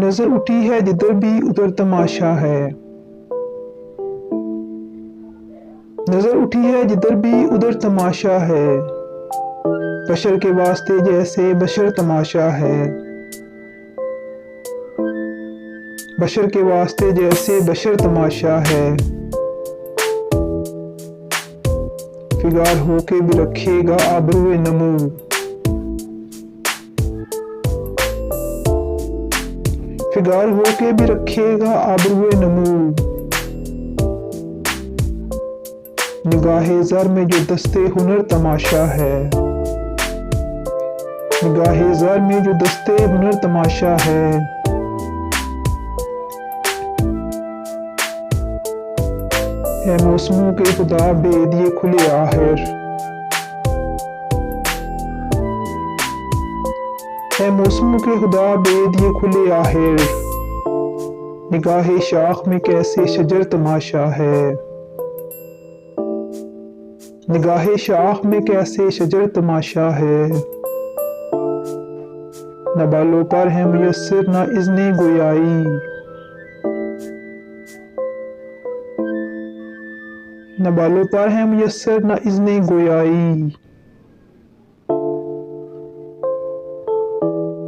नजर उठी है जिधर भी उधर तमाशा है। नजर उठी है जिधर भी उधर तमाशा है। बशर के वास्ते जैसे बशर तमाशा है। बशर के वास्ते जैसे बशर तमाशा है। फिगार होके भी रखेगा आबरूए नमू। फिगार होके भी रखेगा आबरूए नमू। निगाहे ज़र में जो दस्ते हुनर तमाशा है। निगाहे ज़र में जो दस्ते हुनर तमाशा है। है मौसमों के खुदा बेदिए खुले आखिर। है मौसमों के खुदा बेदिए खुले आखिर। निगाहे शाख में कैसे शजर तमाशा है। निगाहे शाख में कैसे शजर तमाशा है। न बालों पर है मुयस्सर न इज़्ने गोयाई। न बालों पर है मुयस्सर न इज़्ने गोयाई।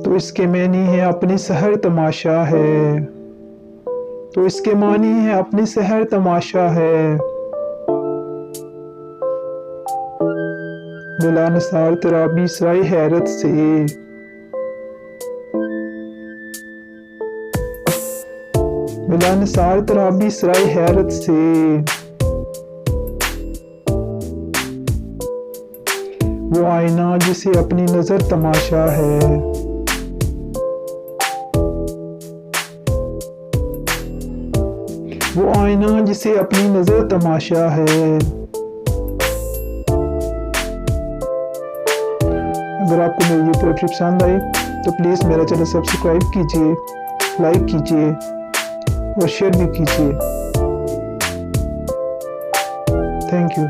तो इसके मानी है अपनी सहर तमाशा है। तो इसके मानी है अपनी सहर तमाशा है। मिला निसार तराबी सराय हैरत से। मिला निसार तराबी सराय हैरत से। वो आईना जिसे अपनी नजर तमाशा है। वो आईना जिसे अपनी नजर तमाशा है। अगर आपको मेरी ये पोएट्री पसंद आई तो प्लीज़ मेरा चैनल सब्सक्राइब कीजिए, लाइक कीजिए और शेयर भी कीजिए। Thank you.